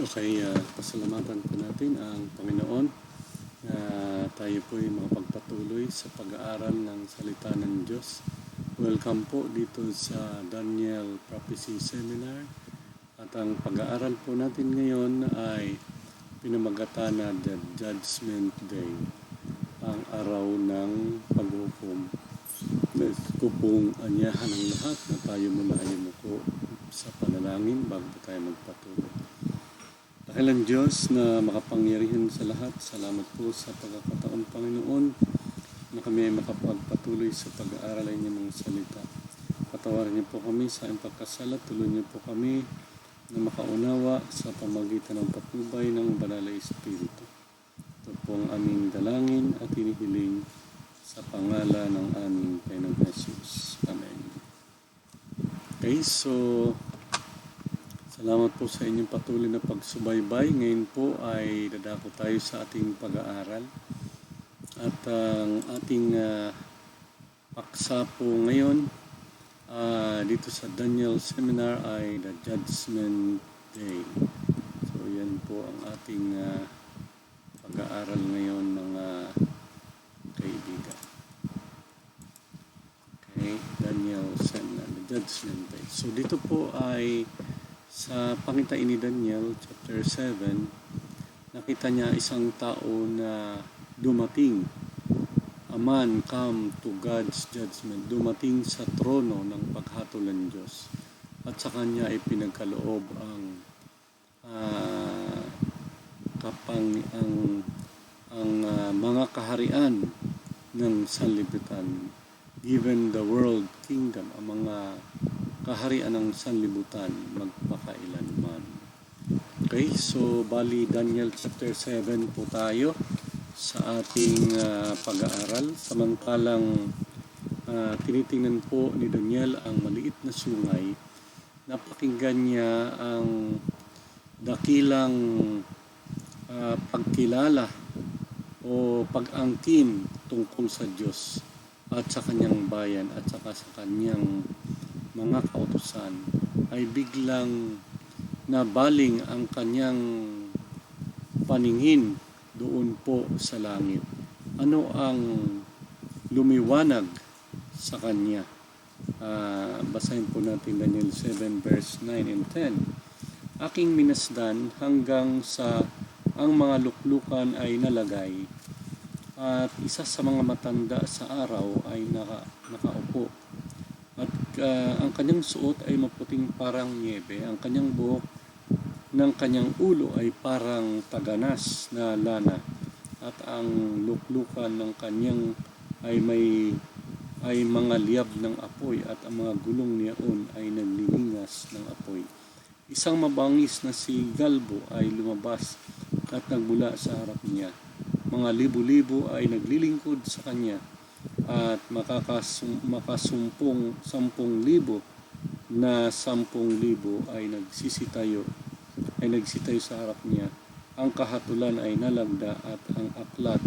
Okay, pasalamatan po natin ang Panginoon na tayo po ay makapagpatuloy sa pag-aaral ng salita ng Diyos. Welcome po dito sa Daniel Prophecy Seminar. At ang pag-aaral po natin ngayon ay pinamagatan na The Judgment Day, ang araw ng paghukom. Nais ko pong anyahan ang lahat na tayo muna ay yumuko sa panalangin bago tayo magpatuloy. Dakilang Diyos na makapangyarihan sa lahat, salamat po sa pagkakataon, Panginoon, na kami ay makapagpatuloy sa pag-aaral ay inyong mga salita. Patawarin niyo po kami sa aming pagkasala, tuloy niyo po kami na makaunawa sa pamagitan ng patnubay ng Banal na Espiritu. Ito po ang aming dalangin at hinihiling sa pangalan ng aming Panginoong Jesus. Amen. Okay, so salamat po sa inyong patuloy na pagsubaybay. Ngayon po ay dadako tayo sa ating pag-aaral. At ang ating paksa po ngayon dito sa Daniel Seminar ay The Judgment Day. So yan po ang ating pag-aaral ngayon, mga kaibigan. Okay, Daniel Seminar, The Judgment Day. So dito po ay sa pangitain ni Daniel, chapter 7, nakita niya isang tao na dumating. A man come to God's judgment. Dumating sa trono ng paghatol ng Diyos. At sa kanya ay pinagkaloob ang mga kaharian ng sanlibutan. Given the world kingdom, ang mga kaharian ng sanlibutan magpakailanman. Okay, so bali Daniel chapter 7 po tayo sa ating pag-aaral. Samantalang tinitingnan po ni Daniel ang maliit na sungay, napakinggan niya ang dakilang pagkilala o pag-angkin tungkol sa Diyos at sa kanyang bayan at saka sa kanyang mga kautusan, ay biglang nabaling ang kanyang paningin doon po sa langit. Ano ang lumiwanag sa kanya? Basahin po natin Daniel 7 verse 9 and 10. Aking minasdan hanggang sa ang mga luklukan ay nalagay, at isa sa mga matanda sa araw ay nakaupo. At ang kanyang suot ay maputing parang niebe. Ang kanyang buhok ng kanyang ulo ay parang taganas na lana. At ang luklukan ng kanyang ay mga liyab ng apoy, at ang mga gulong niyaon ay naglilingas ng apoy. Isang mabangis na si galbo ay lumabas at nagbula sa harap niya. Mga libo-libo ay naglilingkod sa kanya, at makasumpong 10,000 na 10,000 ay nagsitayo sa harap niya. Ang kahatulan ay nalagda at ang aklat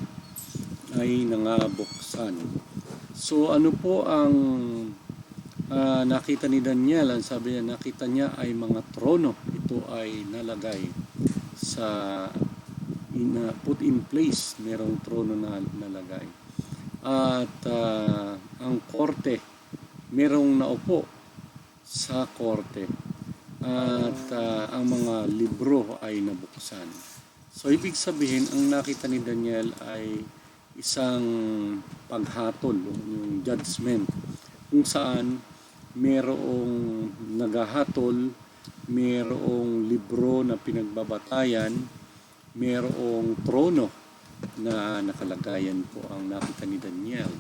ay nangabuksan. So ano po ang nakita ni Daniel? Ang sabi niya, nakita niya ay mga trono. Ito ay nalagay sa put in place. Merong trono na nalagay. At ang korte, merong naupo sa korte. At ang mga libro ay nabuksan. So ibig sabihin, ang nakita ni Daniel ay isang paghatol, yung judgment, kung saan merong naghahatol, merong libro na pinagbabatayan, merong trono na nakalagayan po ang nakita ni Daniel.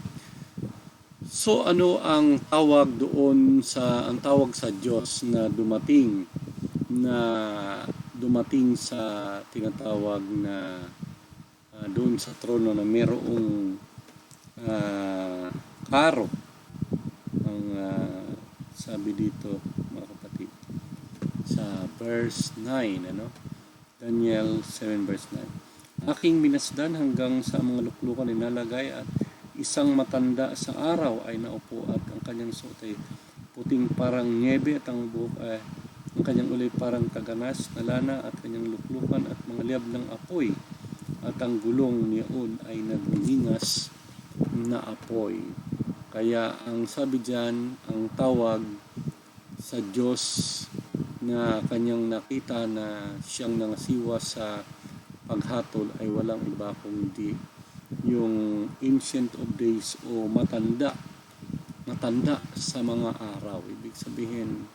So ano ang tawag doon ang tawag sa Diyos na dumating sa tinatawag na doon sa trono na merong karo. Ang sabi dito, mga kapatid, sa verse 9, Daniel 7 verse 9. Aking minasdan hanggang sa mga luklukan ay nalagay, at isang matanda sa araw ay naupo, at ang kanyang suot ay puting parang niebe, at ang buhok ay Ang kanyang ulay parang kaganas na lana at kanyang luklukan at mga liab ng apoy. At ang gulong niyaon ay nagningas na apoy. Kaya ang sabi diyan, ang tawag sa Diyos na kanyang nakita na siyang nangasiwa sa paghatol ay walang iba kundi yung Ancient of Days o matanda sa mga araw. Ibig sabihin,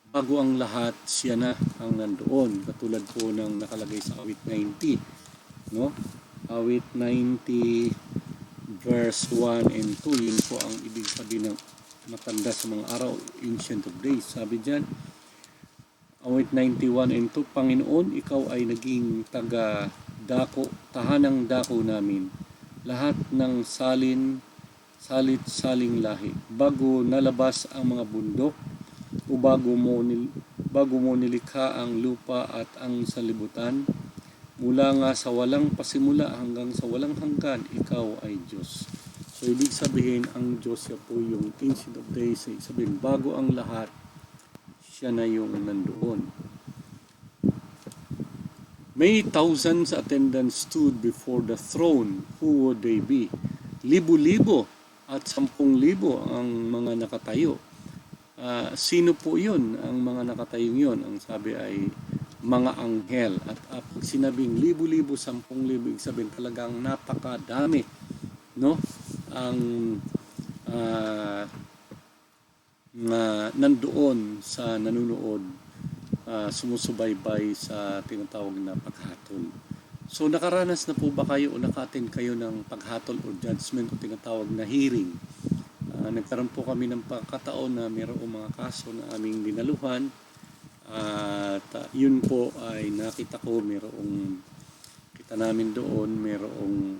bago ang lahat, siya na ang nandoon. Katulad po ng nakalagay sa awit 90. No? Awit 90 verse 1 and 2. Yun po ang ibig sabihin ng matanda sa mga araw, Ancient of Days. Sabi dyan, awit 91 and 2, Panginoon, ikaw ay naging tahanang dako namin. Lahat ng salit-saling lahi. Bago nalabas ang mga bundok, o bago mo nilikha ang lupa at ang sanlibutan, mula nga sa walang pasimula hanggang sa walang hanggan, ikaw ay Diyos. So, ibig sabihin, ang Diyos siya po yung Ancient of Days. Ibig sabihin, bago ang lahat, siya na yung nandoon. Many thousands attendants stood before the throne. Who would they be? Libo-libo at 10,000 ang mga nakatayo. Sino po yun? Ang mga nakatayong yun, ang sabi ay mga anghel. At pag sinabing libo-libo, 10,000, ibig sabihin talagang napakadami. No? Ang nandoon sa nanunood, sumusubaybay sa tinatawag na paghatol. So nakaranas na po ba kayo o naka-attend kayo ng paghatol o judgment o tinatawag na hearing? Nagkaroon po kami ng pagkataon na mayroong mga kaso na aming dinaluhan at yun po ay nakita ko kita namin doon mayroong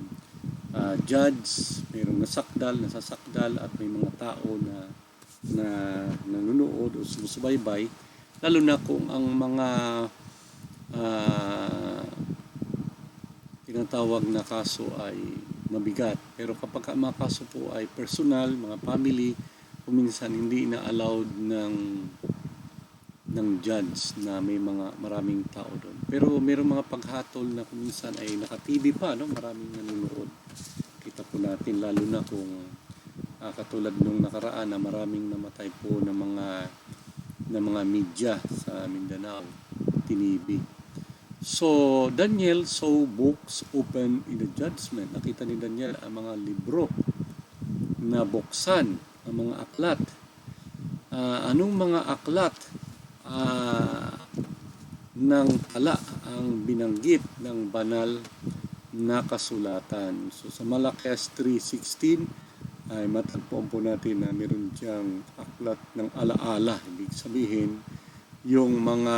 judge, mayroong nasasakdal at may mga tao na nanonood o sumusubaybay, lalo na kung ang mga tinatawag na kaso ay mabigat. Pero kapag ang mga kaso po ay personal, mga family, kuminsan hindi na allowed ng judge na may maraming tao doon. Pero mayroong mga paghatol na kuminsan ay naka-TV pa, no? Maraming nanonood. Kita po natin, lalo na kung katulad nung nakaraan na maraming namatay po ng mga media sa Mindanao, TNB. So, Daniel saw books open in the judgment. Nakita ni Daniel ang mga libro na buksan, ang mga aklat. Anong mga aklat ng tala ang binanggit ng banal na kasulatan? So, sa Malakias 3:16 ay matagpuan po natin na meron diyang aklat ng alaala. Ibig sabihin, yung mga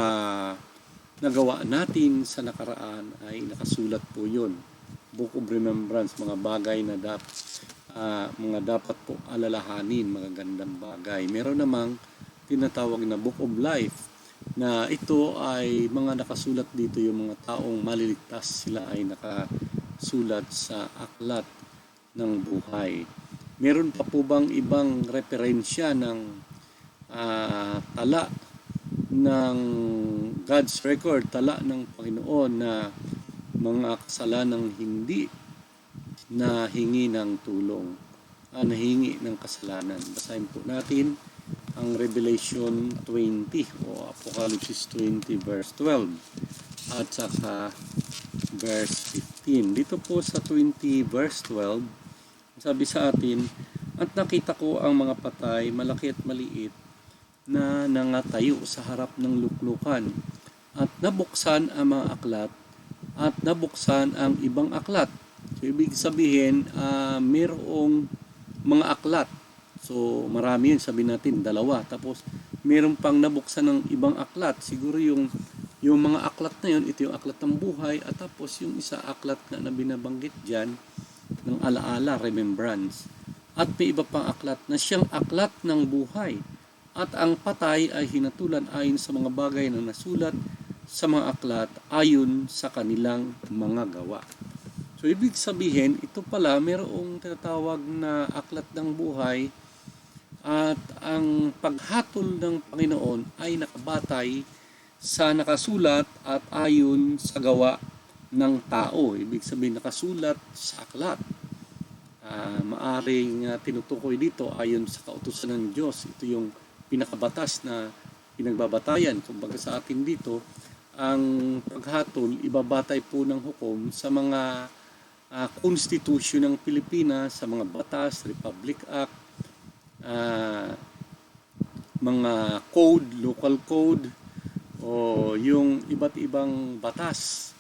nagawa natin sa nakaraan ay nakasulat po yun. Book of Remembrance, mga bagay na dapat po alalahanin, mga gandang bagay. Meron namang tinatawag na Book of Life na ito ay mga nakasulat dito, yung mga taong maliligtas, sila ay nakasulat sa aklat ng buhay. Meron pa po bang ibang referensya ng tala ng God's record, tala ng Panginoon na mga kasalanang hindi na hingi ng tulong, nahingi ng kasalanan? Basahin po natin ang Revelation 20 o Apocalypse 20 verse 12 at saka verse 15. Dito po sa 20 verse 12, sabi sa atin, at nakita ko ang mga patay, malaki at maliit, na nangatayo sa harap ng luklukan, at nabuksan ang mga aklat, at nabuksan ang ibang aklat. So, ibig sabihin, mayroong mga aklat. So, marami yun, sabihin natin, 2. Tapos, mayroong pang nabuksan ng ibang aklat. Siguro yung mga aklat na yun, ito yung aklat ng buhay, at tapos yung isa aklat na binabanggit dyan, ng alaala, remembrance. At may iba pang aklat na siyang aklat ng buhay. At ang patay ay hinatulan ayon sa mga bagay na nasulat sa mga aklat ayon sa kanilang mga gawa. So, ibig sabihin, ito pala, mayroong tinatawag na aklat ng buhay At ang paghatol ng Panginoon ay nakabatay sa nakasulat at ayon sa gawa ng tao. Ibig sabihin nakasulat sa aklat. Maaring tinutukoy dito ayon sa kautusan ng Diyos. Ito yung pinakabatas na pinagbabatayan. Kumbaga sa atin dito, ang paghatol ibabatay po ng hukom sa mga konstitusyon ng Pilipinas, sa mga batas, Republic Act, mga code, local code, o yung iba't ibang batas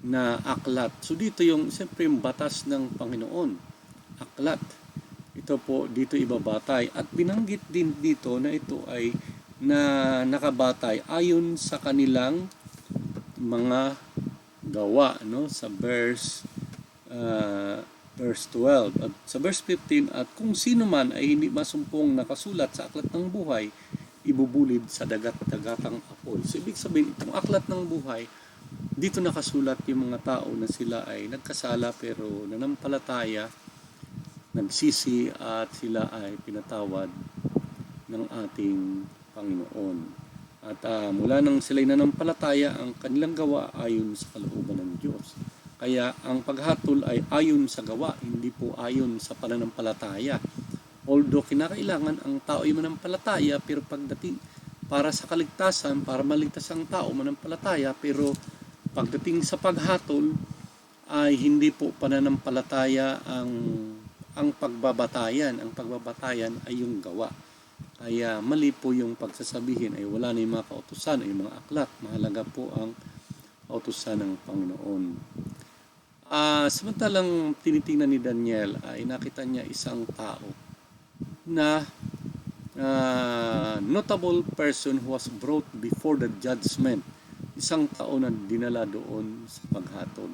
na aklat. So dito yung, siyempre yung batas ng Panginoon, aklat. Ito po dito ibabatay. At binanggit din dito na ito ay na nakabatay ayon sa kanilang mga gawa, no? Sa verse 12 at sa verse 15, at kung sino man ay hindi masumpong nakasulat sa aklat ng buhay, ibubulid sa dagat-dagatang apoy. So ibig sabihin, itong aklat ng buhay, dito nakasulat yung mga tao na sila ay nagkasala pero nanampalataya, nagsisi at sila ay pinatawad ng ating Panginoon. At mula nang sila'y nanampalataya, ang kanilang gawa ayon sa kalooban ng Diyos. Kaya ang paghatol ay ayon sa gawa, hindi po ayon sa pananampalataya. Although kinakailangan ang tao ay manampalataya, pero pagdating para sa kaligtasan, para maligtas ang tao manampalataya, pero pagdating sa paghatol ay hindi po pananampalataya ang pagbabatayan. Ang pagbabatayan ay yung gawa. Kaya mali po yung pagsasabihin ay wala na yung mga kautusan ay mga aklat. Mahalaga po ang kautusan ng Panginoon. Samantalang tinitingnan ni Daniel ay nakita niya isang tao na notable person who was brought before the judgment. Isang tao na dinala doon sa paghatol.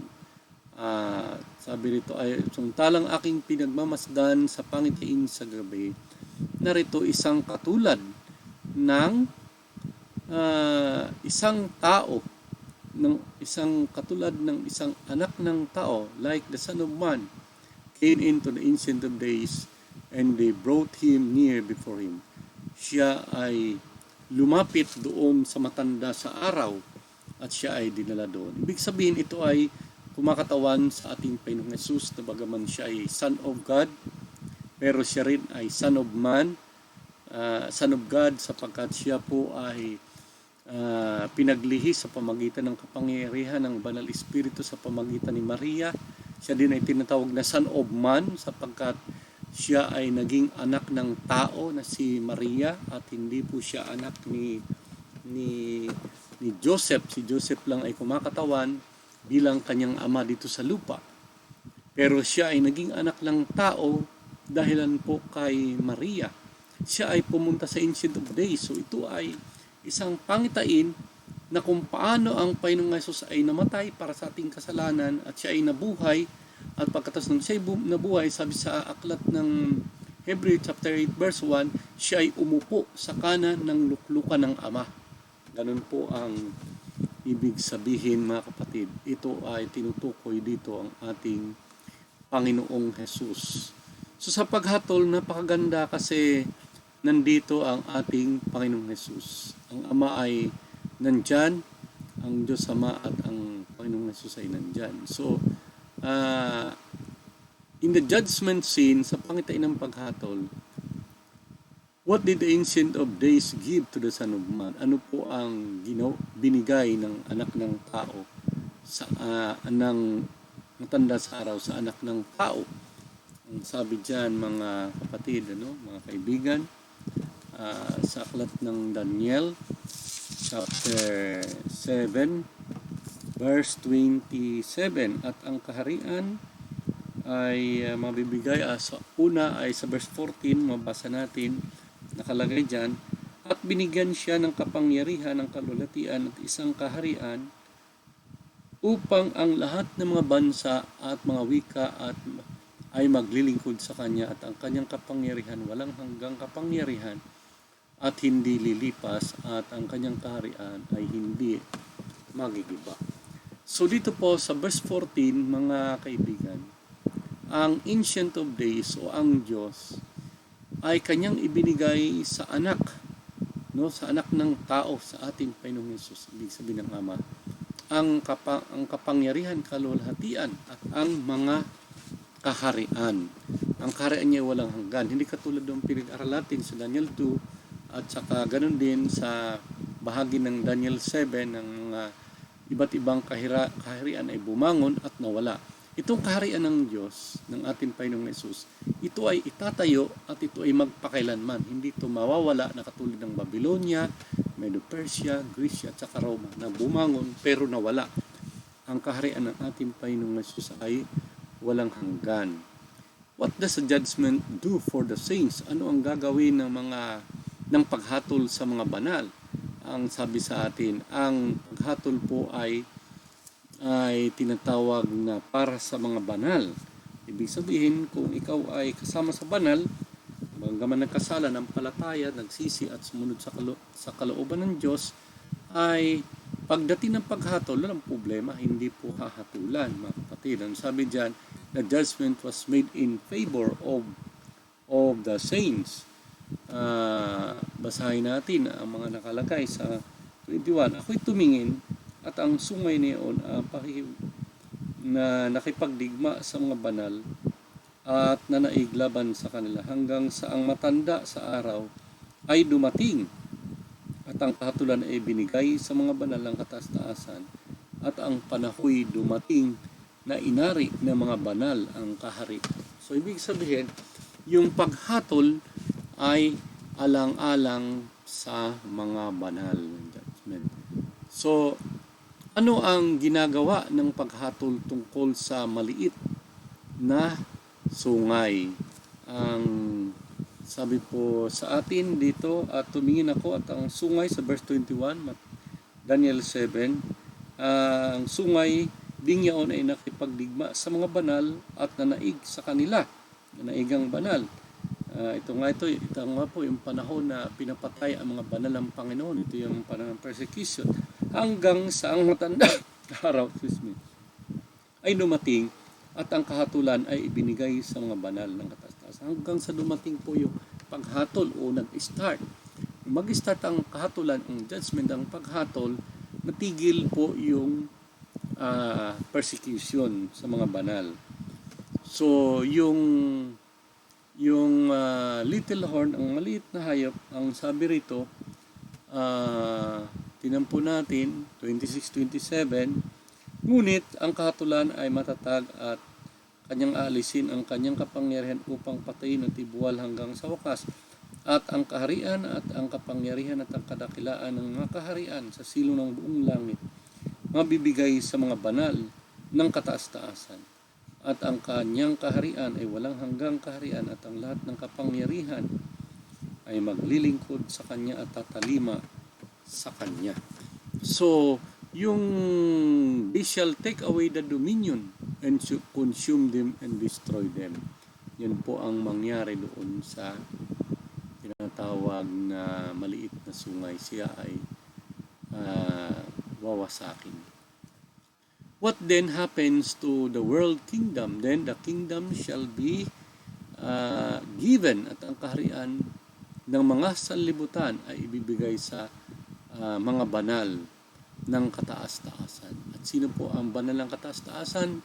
Sabi rito ay, samantalang aking pinagmamasdan sa pangitain sa gabi, narito isang katulad ng isang tao, isang anak ng tao, like the Son of Man, came into the Ancient of Days, and they brought him near before him. Siya ay lumapit doon sa matanda sa araw, at siya ay dinala doon. Ibig sabihin, ito ay kumakatawan sa ating Panginoong Hesus, na bagaman siya ay Son of God, pero siya rin ay Son of Man, Son of God, sapagkat siya po ay pinaglihi sa pamagitan ng kapangyarihan ng Banal Espiritu sa pamagitan ni Maria. Siya din ay tinatawag na Son of Man sapagkat siya ay naging anak ng tao na si Maria at hindi po siya anak ni Joseph. Si Joseph lang ay kumakatawan bilang kanyang ama dito sa lupa. Pero siya ay naging anak ng tao dahilan po kay Maria. Siya ay pumunta sa Ancient of Days. So ito ay isang pangitain na kung paano ang Panginoong Hesus ay namatay para sa ating kasalanan at siya ay nabuhay, at pagkatapos nung siya ay nabuhay, sabi sa aklat ng Hebrew chapter 8 verse 1, siya ay umupo sa kanan ng luklukan ng Ama. Ganun po ang ibig sabihin, mga kapatid. Ito ay tinutukoy dito ang ating Panginoong Hesus. So sa paghatol, napakaganda kasi nandito ang ating Panginoong Hesus. Ang Ama ay nandyan, ang Diyos Ama at ang Panginoong Hesus ay nandyan. So, in the judgment scene, sa pangitain ng paghatol, what did the Ancient of Days give to the Son of Man? Ano po ang binigay ng anak ng tao sa ng matanda sa araw sa anak ng tao? Ang sabi diyan, mga kapatid, mga kaibigan, sa aklat ng Daniel chapter 7 verse 27, at ang kaharian ay mabibigay sa una ay sa verse 14, mabasa natin, nakalagay diyan, at binigyan siya ng kapangyarihan, ng kalulatian at isang kaharian upang ang lahat ng mga bansa at mga wika ay maglilingkod sa kanya, at ang kanyang kapangyarihan walang hanggang kapangyarihan at hindi lilipas, at ang kanyang kaharian ay hindi magigiba. So dito po sa verse 14, mga kaibigan, ang Ancient of Days o ang Diyos ay kanyang ibinigay sa anak, no, sa anak ng tao, sa ating Panginoong Hesus, ibig sabihin ng Ama, ang kapangyarihan, kalwalhatian at ang mga kaharian. Ang kaharian niya walang hanggan. Hindi katulad ng pinag-aral natin sa Daniel 2 at saka ganun din sa bahagi ng Daniel 7 ng mga iba't ibang kaharian ay bumangon at nawala. Itong kaharian ng Diyos, ng ating Panginoong Hesus, ito ay itatayo at ito ay magpakailanman. Hindi ito mawawala na katulad ng Babylonia, Medo-Persia, Greece at saka Roma na bumangon pero nawala. Ang kaharian ng ating Panginoong Hesus ay walang hanggan. What does the judgment do for the saints? Ano ang gagawin ng paghatol sa mga banal? Ang sabi sa atin, ang paghatol po ay tinatawag na para sa mga banal. Ibig sabihin, kung ikaw ay kasama sa banal, bagaman nagkasala ng palataya, nagsisi at sumunod sa kalooban ng Diyos, ay pagdating ng paghatol, walang problema, hindi po hahatulan, mga kapatid. Ang sabi diyan, the judgment was made in favor of the saints. Basahin natin ang mga nakalagay sa 21. Ako'y tumingin at ang sungay niyon na nakipagdigma sa mga banal at nanaig laban sa kanila hanggang sa ang matanda sa araw ay dumating at ang kahatulan ay binigay sa mga banal ng kataas-taasan at ang panahoy dumating na inari ng mga banal ang kahari. So ibig sabihin, yung paghatol ay alang-alang sa mga banal ng judgment. So ano ang ginagawa ng paghatol tungkol sa maliit na sungay? Ang sabi po sa atin dito, at tumingin ako at ang sungay sa verse 21, Daniel 7, ang sungay ding yaon ay nakipagdigma sa mga banal at nanaig sa kanila, nanaigang banal. Ito nga po yung panahon na pinapatay ang mga banal ng Panginoon. Ito yung panahon ng persecution. Hanggang sa ang matanda araw, ay dumating at ang kahatulan ay ibinigay sa mga banal ng kataas-taasan. Hanggang sa dumating po yung paghatol o nag-start. Mag-start ang kahatulan, ang judgment, ang paghatol, natigil po yung persecution sa mga banal. So, yung little horn, ang maliit na hayop, ang sabi rito, tinampo natin, 26-27, ngunit ang kahatulan ay matatag at kanyang aalisin ang kanyang kapangyarihan upang patayin at ibuwal hanggang sa wakas. At ang kaharian at ang kapangyarihan at ang kadakilaan ng mga kaharian sa silong ng buong langit, mabibigay sa mga banal ng kataas-taasan. At ang kanyang kaharian ay walang hanggang kaharian at ang lahat ng kapangyarihan ay maglilingkod sa kanya at tatalima sa kanya. So, yung they shall take away the dominion and consume them and destroy them. Yan po ang mangyari doon sa tinatawag na maliit na sungay. Siya ay wawasakin. What then happens to the world kingdom? Then the kingdom shall be given at ang kaharian ng mga sanlibutan ay ibibigay sa mga banal ng kataas-taasan. At sino po ang banal ng kataas-taasan?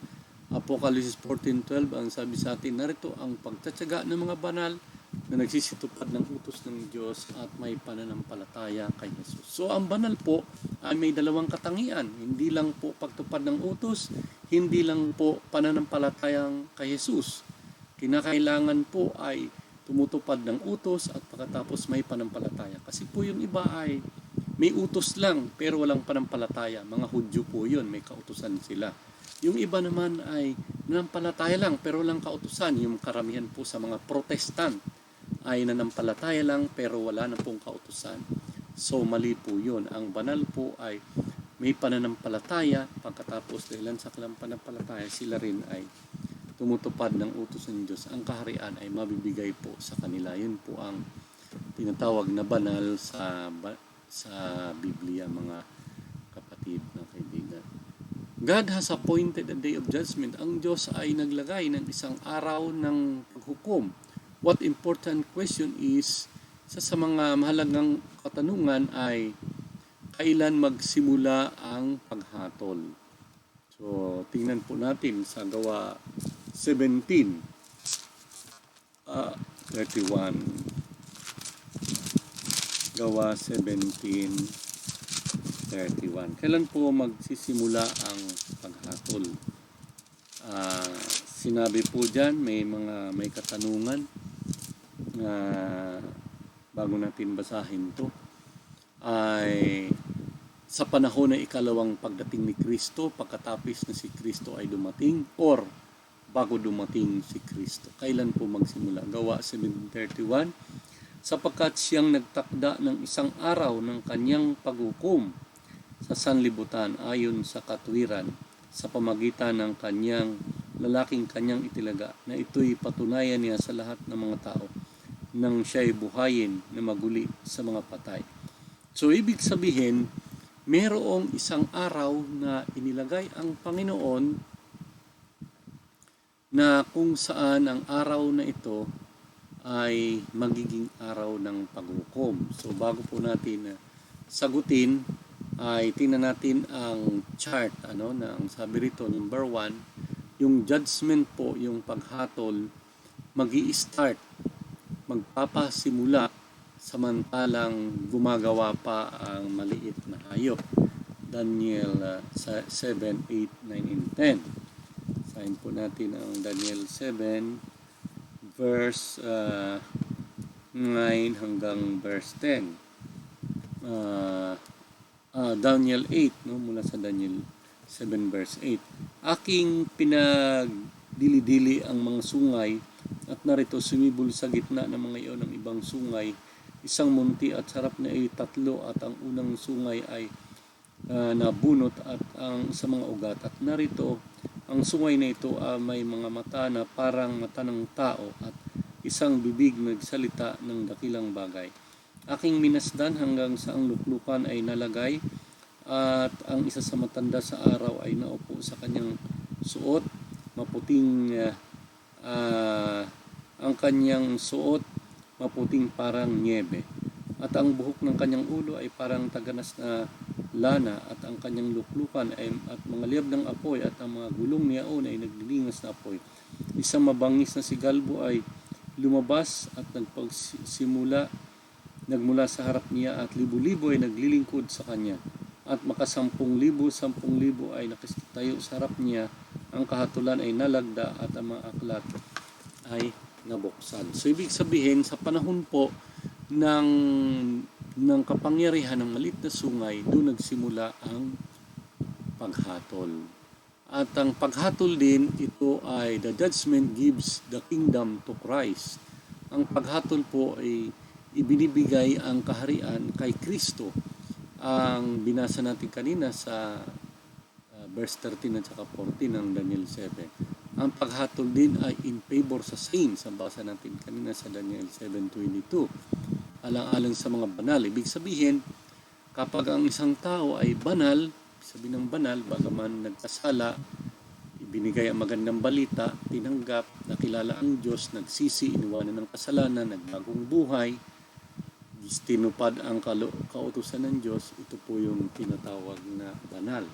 Apocalypse 14:12 ang sabi sa atin, narito ang pagtatyaga ng mga banal na nagsisitupad ng utos ng Diyos at may pananampalataya kay Jesus. So ang banal po ay may dalawang katangian. Hindi lang po pagtupad ng utos, hindi lang po pananampalatayang kay Jesus. Kinakailangan po ay tumutupad ng utos at pagkatapos may panampalataya. Kasi po yung iba ay may utos lang pero walang panampalataya. Mga Hudyo po yun, may kautusan sila. Yung iba naman ay nanampalataya lang pero walang kautusan. Yung karamihan po sa mga Protestant ay nanampalataya lang pero wala na pong kautusan. So mali po yun. Ang banal po ay may pananampalataya, pagkatapos dahilan sa kanilang pananampalataya, sila rin ay tumutupad ng utos ng Diyos. Ang kaharian ay mabibigay po sa kanila. Yun po ang tinatawag na banal sa Biblia, mga kapatid na kaibigan. God has appointed a day of judgment. Ang Diyos ay naglagay ng isang araw ng paghukom what important question is, sa mga mahalagang katanungan ay, kailan magsimula ang paghatol? So, tingnan po natin sa Gawa 17, 31. Gawa 17:31. Kailan po magsisimula ang paghatol? Sinabi po dyan, may katanungan na bago natin basahin to, ay sa panahon ng ikalawang pagdating ni Kristo, pagkatapos na si Kristo ay dumating, or bago dumating si Kristo. Kailan po magsimula? Gawa 17:31. Sapagkat siyang nagtakda ng isang araw ng kanyang paghukom sa sanlibutan ayon sa katwiran, sa pamagitan ng kanyang lalaking kanyang itilaga, na ito'y patunayan niya sa lahat ng mga tao nang siya'y buhayin na maguli sa mga patay. So, ibig sabihin, mayroong isang araw na inilagay ang Panginoon na kung saan ang araw na ito ay magiging araw ng paghukom. So, bago po natin sagutin, ay tingnan natin ang chart, na ang sabi rito, number 1, yung judgment po, yung paghatol, magi-start, magpapasimula samantalang gumagawa pa ang maliit na hayop. Daniel 7, 8, 9, and 10. Sahin po natin ang Daniel 7, verse 9 hanggang verse 10. Daniel 8, mula sa Daniel 7 verse 8. Aking pinagdili-dili ang mga sungay, at narito sumibol sa gitna ng mga iyon ng ibang sungay, isang munti at sarap na ay 3, at ang unang sungay ay nabunot at ang sa mga ugat. At narito, ang sungay na ito may mga mata na parang mata ng tao, at isang bibig nagsalita ng dakilang bagay. Aking minasdan hanggang sa ang luklukan ay nalagay, at ang isa sa matanda sa araw ay naupo sa kanyang suot, maputing ang kanyang suot, maputing parang niebe. At ang buhok ng kanyang ulo ay parang taganas na lana, at ang kanyang luklukan ay at mga liyab ng apoy, at ang mga gulong niyaon ay naglilingas na apoy. Isang mabangis na sigalbo ay lumabas at nagmula sa harap niya, at libo-libo ay naglilingkod sa kanya. At makasampung-libo ay nakatayo sa harap niya. Ang kahatulan ay nalagda, at ang mga aklat ay nabuksan. So, ibig sabihin, sa panahon po ng kapangyarihan ng maliit na sungay, doon nagsimula ang paghatol. At ang paghatol din, ito ay the judgment gives the kingdom to Christ. Ang paghatol po ay ibinibigay ang kaharian kay Kristo. Ang binasa natin kanina sa verse 13 at saka 14 ng Daniel 7. Ang paghatol din ay in favor sa saints. Ang basa natin kanina sa Daniel 7:22. Alang-alang sa mga banal. Ibig sabihin, kapag ang isang tao ay banal, sabi ng banal, bagaman nagkasala, ibinigay ang magandang balita, tinanggap, nakilala ang Diyos, nagsisi, iniwanan ng kasalanan, nagbagong buhay, tinupad ang kautusan ng Diyos, ito po yung tinatawag na banal.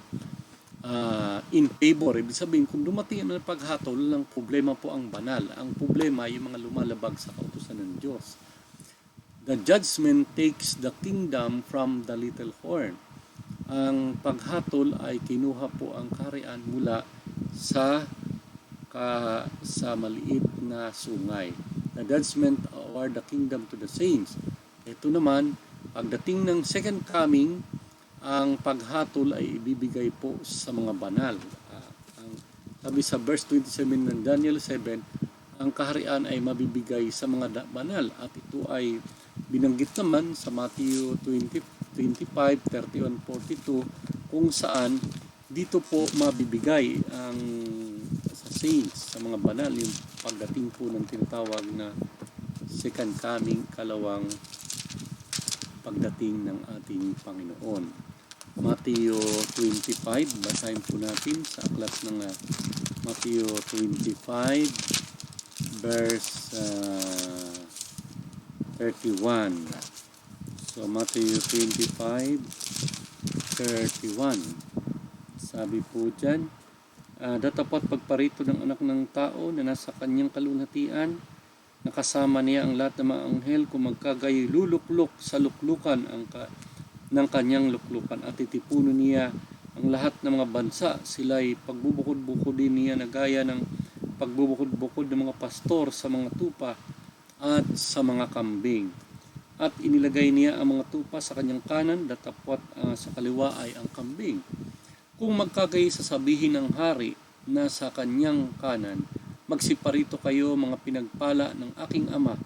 In favor, ibig sabihin, kung dumating ang paghatol, lang problema po ang banal. Ang problema ay yung mga lumalabag sa kautusan ng Diyos. The judgment takes the kingdom from the little horn. Ang paghatol ay kinuha po ang kaharian mula sa maliit na sungay. The judgment or the kingdom to the saints. Ito naman, pagdating ng second coming, ang paghatol ay ibibigay po sa mga banal. Sabi sa verse 27 ng Daniel 7, ang kaharian ay mabibigay sa mga banal, at ito ay binanggit naman sa Matthew 25, 31, 42, kung saan dito po mabibigay ang sa saints, sa mga banal, yung pagdating po ng tinatawag na second coming, kalawang pagdating ng ating Panginoon. Matthew 25, basahin po natin sa aklat ng Matthew 25 verse 31. So Matthew 25:31. Sabi po dyan, datapat pagparito ng anak ng tao na nasa kanyang kalulhatian, nakasama niya ang lahat ng mga anghel kung magkagay luluklok sa luklukan ng kanyang luklukan at titipunin niya ang lahat ng mga bansa. Sila'y pagbubukod-bukodin niya na gaya ng pagbubukod-bukod ng mga pastor sa mga tupa at sa mga kambing. At inilagay niya ang mga tupa sa kanyang kanan, datapwat sa kaliwa ay ang kambing. Kung magkagay sasabihin ng hari na sa kanyang kanan, magsiparito kayo mga pinagpala ng aking ama,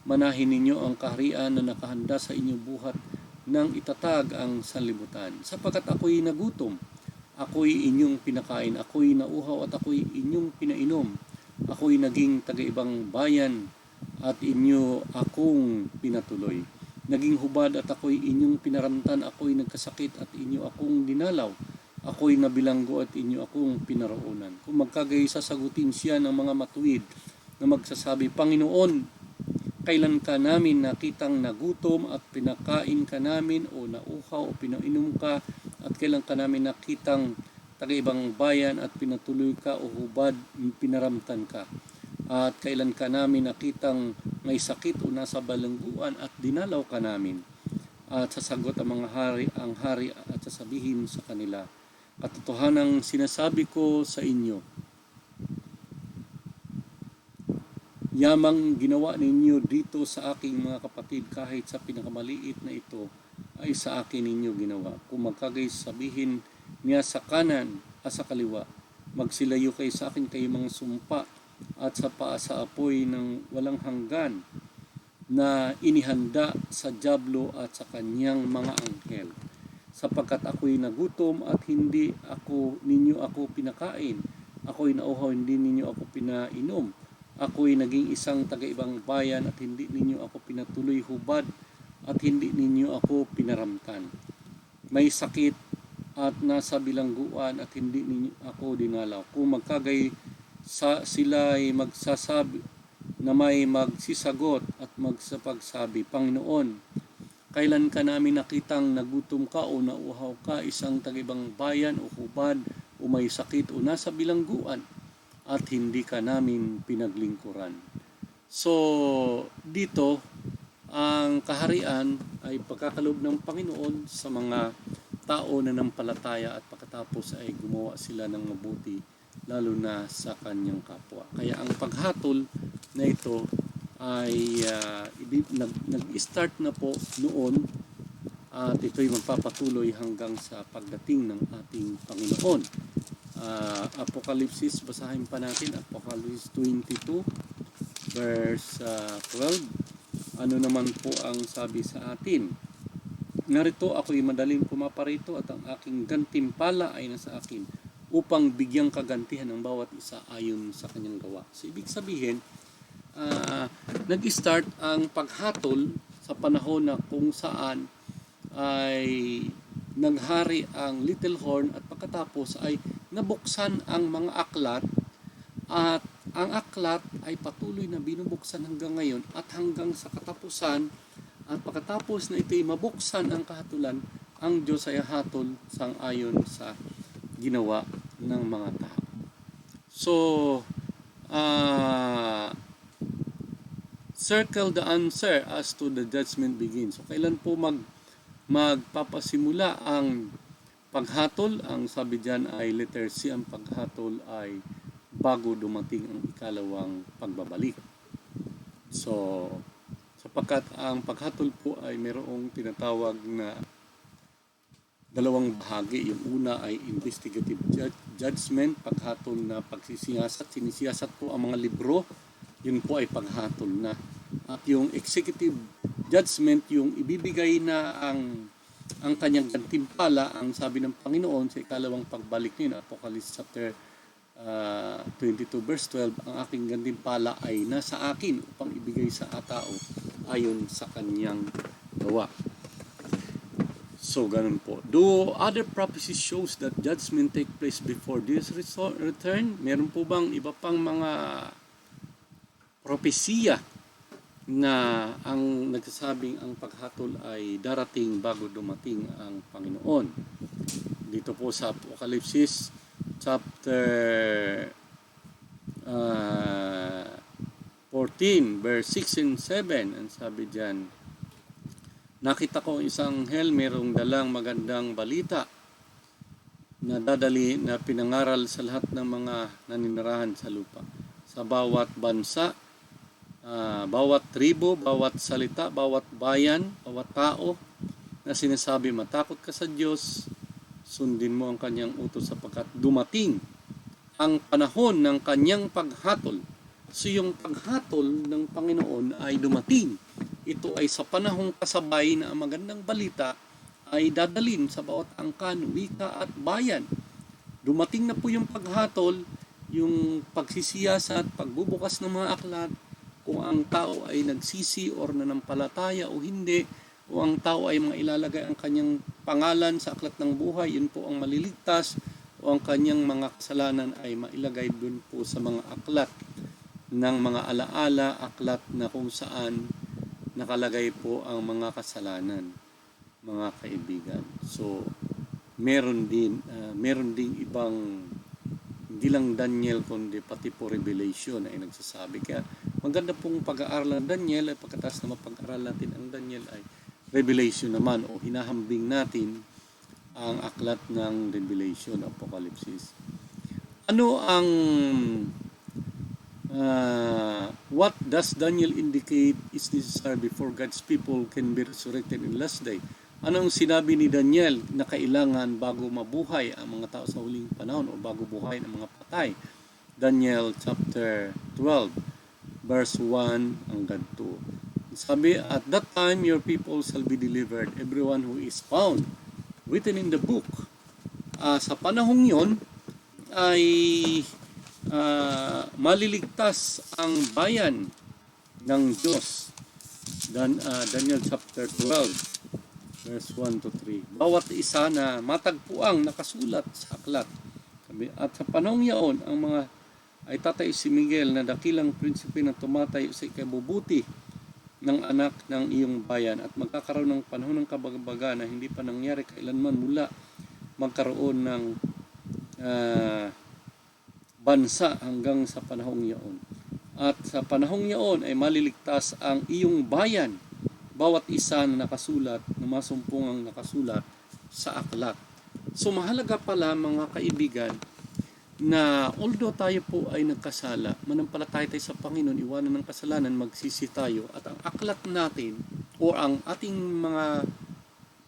manahin ninyo ang kaharian na nakahanda sa inyong buhat nang itatag ang sanlibutan. Sapagkat ako'y nagutom, ako'y inyong pinakain, ako'y nauhaw at ako'y inyong pinainom, ako'y naging taga-ibang bayan at inyo akong pinatuloy. Naging hubad at ako'y inyong pinaramtan, ako'y nagkasakit at inyo akong dinalaw, ako'y nabilanggo at inyo akong pinaroonan. Kung magkagay sasagutin siya ng mga matuwid na magsasabi, Panginoon, kailan ka namin nakitang nagutom at pinakain ka namin, o nauhaw o pinainom ka, at kailan ka namin nakitang taga-ibang bayan at pinatuloy ka, o hubad pinaramtan ka, at kailan ka namin nakitang may sakit o nasa balangguan at dinalaw ka namin. At sasagot ang hari at sasabihin sa kanila, katotohanang sinasabi ko sa inyo, yamang ginawa ninyo dito sa aking mga kapatid kahit sa pinakamaliit na ito, ay sa akin ninyo ginawa. Kung magkagay sabihin niya sa kanan at sa kaliwa, magsilayo kayo sa akin kayo mga sumpa at sa paasa apoy ng walang hanggan na inihanda sa dyablo at sa kanyang mga anghel. Sapagkat ako'y nagutom at hindi ninyo ako pinakain, ako'y nauhaw, hindi ninyo ako pinainom, ako'y naging isang taga-ibang bayan at hindi ninyo ako pinatuloy, hubad at hindi ninyo ako pinaramtan, may sakit at nasa bilangguan at hindi ninyo ako dinalaw. Kung magkagay sila'y magsasabi na may magsisagot at magsapagsabi, Panginoon, kailan ka namin nakitang nagutom ka o nauhaw ka, isang taga-ibang bayan o hubad o may sakit o nasa bilangguan, at hindi ka namin pinaglingkuran? So, dito, ang kaharian ay pagkakaloob ng Panginoon sa mga tao na nampalataya at pagkatapos ay gumawa sila ng mabuti, lalo na sa kanyang kapwa. Kaya ang paghatol na ito ay nag-start na po noon at ito'y magpapatuloy hanggang sa pagdating ng ating Panginoon. Apokalipsis, basahin pa natin, Apokalipsis 22 verse 12. Ano naman po ang sabi sa atin? Narito ako'y madaling pumaparito at ang aking gantimpala ay nasa akin upang bigyang kagantihan ng bawat isa ayon sa kanyang gawa. So ibig sabihin, nag-start ang paghatol sa panahon na kung saan ay naghari ang little horn at pagkatapos ay nabuksan ang mga aklat, at ang aklat ay patuloy na binubuksan hanggang ngayon at hanggang sa katapusan. At pagkatapos na ito'y mabuksan ang kahatulan, ang Diyos ay hatol sang-ayon sa ginawa ng mga tao. So, circle the answer as to the judgment begins. So, kailan po magpapasimula ang paghatol? Ang sabi dyan ay letter C, ang paghatol ay bago dumating ang ikalawang pagbabalik. So, sapagkat ang paghatol po ay mayroong tinatawag na dalawang bahagi. Yung una ay investigative judgment, paghatol na pagsisiyasat. Sinisiyasat po ang mga libro, yun po ay paghatol na. At yung executive judgment, yung ibibigay na ang kanyang gantimpala, ang sabi ng Panginoon sa ikalawang pagbalik niya, Apocalypse chapter 22 verse 12, ang aking gantimpala ay nasa akin upang ibigay sa tao ayon sa kanyang gawa. So, ganun po. Do other prophecies shows that judgment take place before this return? Meron po bang iba pang mga propesiya na ang nagsasabing ang paghatol ay darating bago dumating ang Panginoon. Dito po sa Apocalypse chapter 14 verse 6 and 7, ang sabi diyan, nakita ko isang anghel mayroong dalang magandang balita na dadali na pinangaral sa lahat ng mga naninirahan sa lupa, sa bawat bansa, bawat tribo, bawat salita, bawat bayan, bawat tao, na sinasabi, matakot ka sa Diyos, sundin mo ang kanyang utos sapagkat dumating ang panahon ng kanyang paghatol. So yung paghatol ng Panginoon ay dumating. Ito ay sa panahong kasabay na ang magandang balita ay dadalin sa bawat angkan, wika at bayan. Dumating na po yung paghatol, yung pagsisiyasat, pagbubukas ng mga aklat, kung ang tao ay nagsisi or nanampalataya o hindi, o ang tao ay mailalagay ang kanyang pangalan sa aklat ng buhay, yun po ang maliligtas, o ang kanyang mga kasalanan ay mailagay dun po sa mga aklat ng mga alaala, aklat na kung saan nakalagay po ang mga kasalanan, mga kaibigan. So, meron din ibang, hindi lang Daniel kundi pati po Revelation ay nagsasabi. Kaya maganda pong pag-aaral ng Daniel ay pagkatapos na mapag-aaral natin ang Daniel ay Revelation naman o hinahambing natin ang aklat ng Revelation, Apocalypse. Ano ang what does Daniel indicate is necessary before God's people can be resurrected in last day? Ano ang sinabi ni Daniel na kailangan bago mabuhay ang mga tao sa huling panahon o bago buhay ang mga patay? Daniel chapter 12 verse 1 hanggang 2. Sabi, at that time your people shall be delivered, everyone who is found written in the book. Sa panahong yon ay maliligtas ang bayan ng Diyos. Daniel chapter 12 verse 1 to 3. Bawat isa na matagpuang nakasulat sa aklat. At sa panahong yaon, ang mga ay tatay si Miguel na dakilang prinsipe na tumatayo sa ikabubuti ng anak ng iyong bayan at magkakaroon ng panahon ng kabagabaga na hindi pa nangyari kailanman mula magkaroon ng bansa hanggang sa panahong yaon. At sa panahong yaon ay maliligtas ang iyong bayan, bawat isa na nakasulat, na masumpungang nakasulat sa aklat. So mahalaga pala mga kaibigan na although tayo po ay nagkasala, manampalataya tayo sa Panginoon, iwanan ng kasalanan, magsisi tayo at ang aklat natin o ang ating mga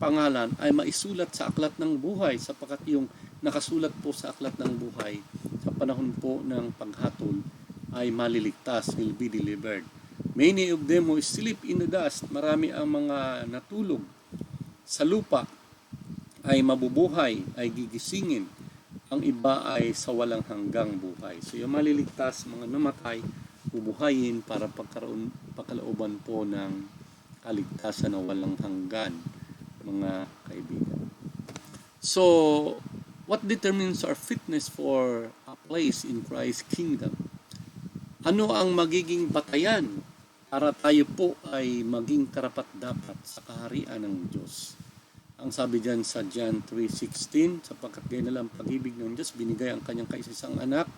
pangalan ay maisulat sa aklat ng buhay sapagkat yung nakasulat po sa aklat ng buhay sa panahon po ng paghatol ay maliligtas, will be delivered. Many of them who sleep in the dust, marami ang mga natulog sa lupa ay mabubuhay, ay gigisingin. Ang iba ay sa walang hanggang buhay. So yung maliligtas, mga namatay, bubuhayin para pagkalooban po ng kaligtasan na walang hanggan, mga kaibigan. So, what determines our fitness for a place in Christ's kingdom? Ano ang magiging batayan para tayo po ay maging karapat-dapat sa kaharian ng Diyos? Ang sabi diyan sa John 3:16, sapagkat ganyan na lang pag-ibig ng Diyos, binigay ang kanyang kaisang anak.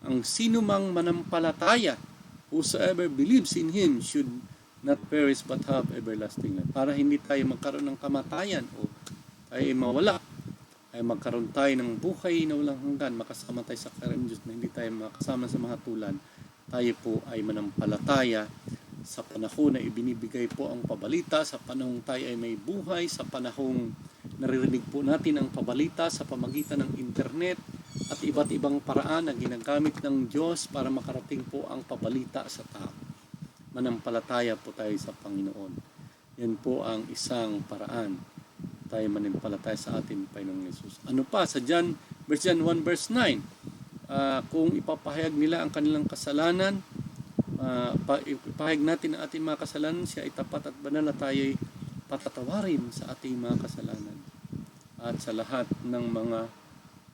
Ang sino mang manampalataya, whosoever believes in Him should not perish but have everlasting life. Para hindi tayo magkaroon ng kamatayan o tayo ay mawala, ay magkaroon tayo ng buhay na walang hanggan, makasama tayo sa kaharian ng Diyos na hindi tayo makasama sa mahatulan. Tayo po ay manampalataya sa panahon na ibinibigay po ang pabalita, sa panahong tayo ay may buhay, sa panahong naririnig po natin ang pabalita sa pamagitan ng internet at iba't ibang paraan na ginagamit ng Diyos para makarating po ang pabalita sa tao. Manampalataya po tayo sa Panginoon. Yan po ang isang paraan tayo manampalataya sa atin, Panginoong Yesus. Ano pa? Sa John 1 verse 9, kung ipapahayag nila ang kanilang kasalanan, ipahayag natin ang ating mga kasalanan, siya ay tapat at banal na tayo ay patatawarin sa ating mga kasalanan at sa lahat ng mga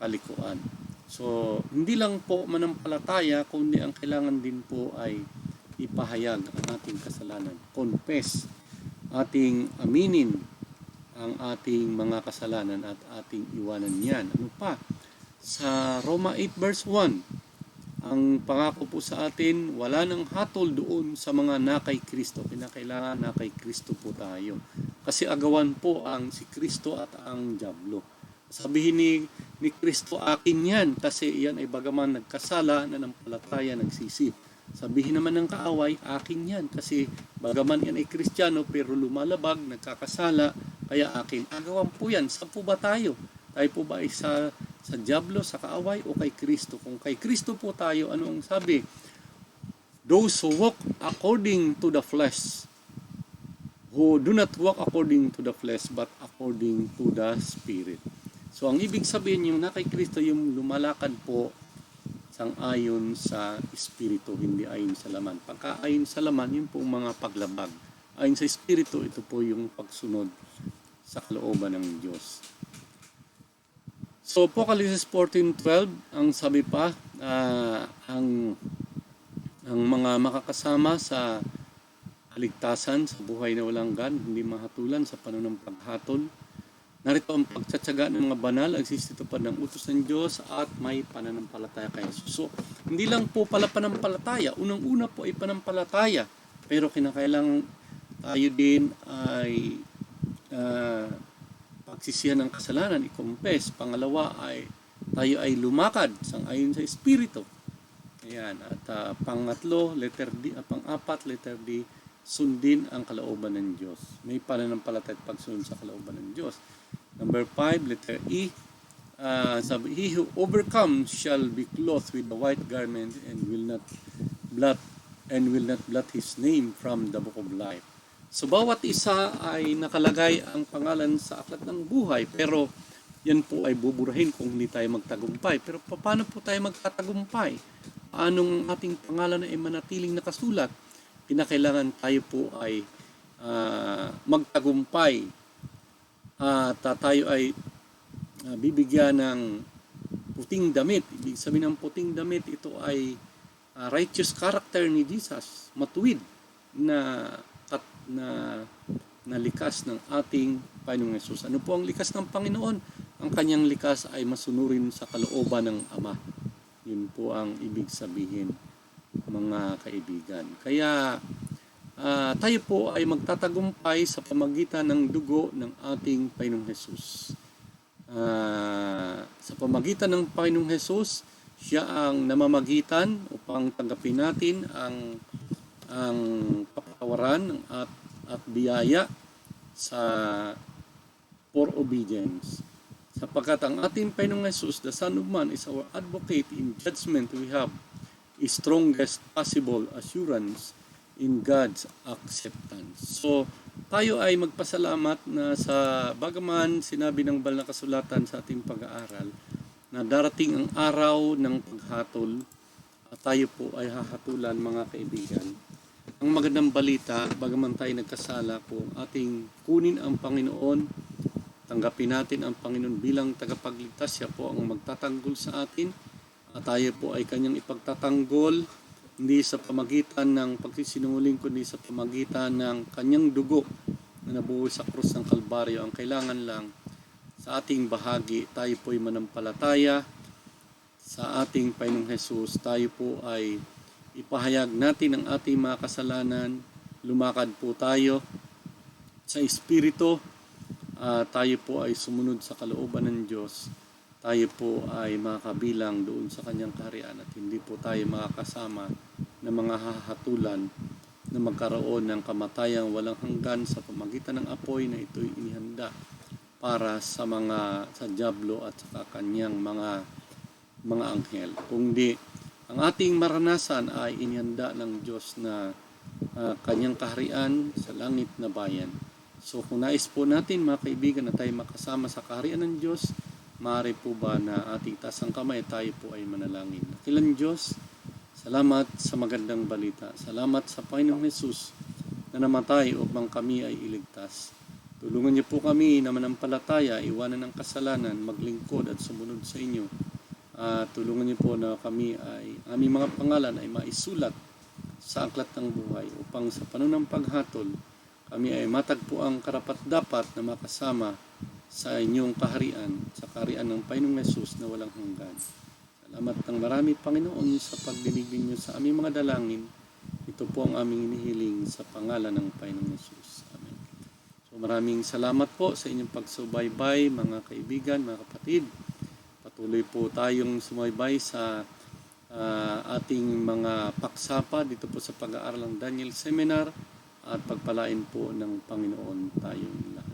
kalikuan. So, hindi lang po manampalataya, kundi ang kailangan din po ay ipahayag ang ating kasalanan. Confess, ating aminin ang ating mga kasalanan at ating iwanan yan. Ano pa? Sa Roma 8 verse 1, ang pangako po sa atin, wala nang hatol doon sa mga na kay Kristo. Kinakailangan na kay Kristo po tayo. Kasi agawan po ang si Kristo at ang dyablo. Sabihin ni Kristo, akin yan, kasi yan ay bagaman nagkasala, nanampalataya, nagsisi. Sabihin naman ng kaaway, akin yan, kasi bagaman yan ay Kristiyano, pero lumalabag, nagkakasala, kaya akin. Agawan po yan. Saan po ba tayo? Tayo po ba ay sa dyablo, sa kaaway, o kay Kristo? Kung kay Kristo po tayo, ano ang sabi? Those who walk according to the flesh, who do not walk according to the flesh, but according to the Spirit. So, ang ibig sabihin yung na kay Kristo, yung lumalakad po sang-ayon sa Espiritu, hindi ayon sa laman. Pagka-ayon sa laman, yun po mga paglabag. Ayon sa Espiritu, ito po yung pagsunod sa kalooban ng Diyos. So, Apocalypse 14:12, ang sabi pa, ang mga makakasama sa kaligtasan, sa buhay na walang gan, hindi mahatulan sa panahon ng paghatol. Narito ang pagtsatsaga ng mga banal, agsisitupad ng utos ng Diyos at may pananampalataya kay Jesus. So, hindi lang po pala panampalataya. Unang-una po ay panampalataya. Pero kinakailangan tayo din ay pagsisihan ng kasalanan, i-confess. Pangalawa ay tayo ay lumakad sang-ayon sa Espiritu. Ayan. At pangatlo, letter D, pang-apat, letter D, sundin ang kalooban ng Diyos. May pananampalataya at pagsunod sa kalooban ng Diyos. Number 5, letter E, sabi, he who overcomes shall be clothed with the white garment and will not blot his name from the book of life. So bawat isa ay nakalagay ang pangalan sa aklat ng buhay, pero yan po ay buburahin kung hindi tayo magtagumpay. Pero paano po tayo magtatagumpay? Anong ating pangalan ay manatiling nakasulat? Kinakailangan tayo po ay magtagumpay at tayo ay bibigyan ng puting damit. Ibig sabihin ng puting damit, ito ay righteous character ni Jesus, matuwid na likas ng ating Panginoong Hesus. Ano po ang likas ng Panginoon? Ang kanyang likas ay masunurin sa kalooban ng Ama. Yun po ang ibig sabihin, mga kaibigan. Kaya tayo po ay magtatagumpay sa pamagitan ng dugo ng ating Panginoong Hesus. Sa pamagitan ng Panginoong Hesus, siya ang namamagitan upang tanggapin natin ang kapatawaran at biyaya for obedience. Sapagkat ang ating Panginoong Hesus, the Son of Man, is our advocate in judgment. We have a strongest possible assurance in God's acceptance. So, tayo ay magpasalamat na sa bagaman sinabi ng banal na kasulatan sa ating pag-aaral na darating ang araw ng paghatol at tayo po ay hahatulan, mga kaibigan. Ang magandang balita, bagaman tayo nagkasala, kung ating kunin ang Panginoon, tanggapin natin ang Panginoon bilang tagapagligtas, siya po ang magtatanggol sa atin at tayo po ay kanyang ipagtatanggol, hindi sa pamagitan ng pagsisinungaling, kundi sa pamagitan ng kanyang dugo na nabuhay sa krus ng Kalbaryo. Ang kailangan lang sa ating bahagi, tayo po ay manampalataya sa ating Panginoong Hesus. Tayo po ay ipahayag natin ang ating mga kasalanan, lumakad po tayo sa Espiritu, tayo po ay sumunod sa kalooban ng Diyos. Tayo po ay makakabilang doon sa kanyang kaharian at hindi po tayo makakasama ng mga hahatulan na magkaroon ng kamatayang walang hanggan sa pamagitan ng apoy na ito'y inihanda para sa dyablo at sa kanyang mga anghel. Kundi ang ating maranasan ay inihanda ng Diyos na kanyang kaharian sa langit na bayan. So kung nais po natin, mga kaibigan, na tayo makasama sa kaharian ng Diyos, maaari po ba na ating tasang kamay tayo po ay manalangin? Dakilang Diyos, salamat sa magandang balita. Salamat sa Panginoong Hesus na namatay upang kami ay iligtas. Tulungan niyo po kami na manampalataya, iwanan ang kasalanan, maglingkod at sumunod sa inyo. Tulungan niyo po na kami ay aming mga pangalan ay maisulat sa aklat ng buhay upang sa panahon ng paghatol, kami ay matagpuang karapat-dapat na makasama sa inyong kaharian, sa kaharian ng Panginoong Hesus na walang hanggan. Salamat ng marami, Panginoon, sa pagdinig ninyo sa aming mga dalangin. Ito po ang aming inihiling sa pangalan ng Panginoong Hesus. Amen. So maraming salamat po sa inyong pagsubaybay, mga kaibigan, mga kapatid. Patuloy po tayong sumaybay sa ating mga paksapa dito po sa pag-aaral ng Daniel Seminar at pagpalain po ng Panginoon tayong lahat.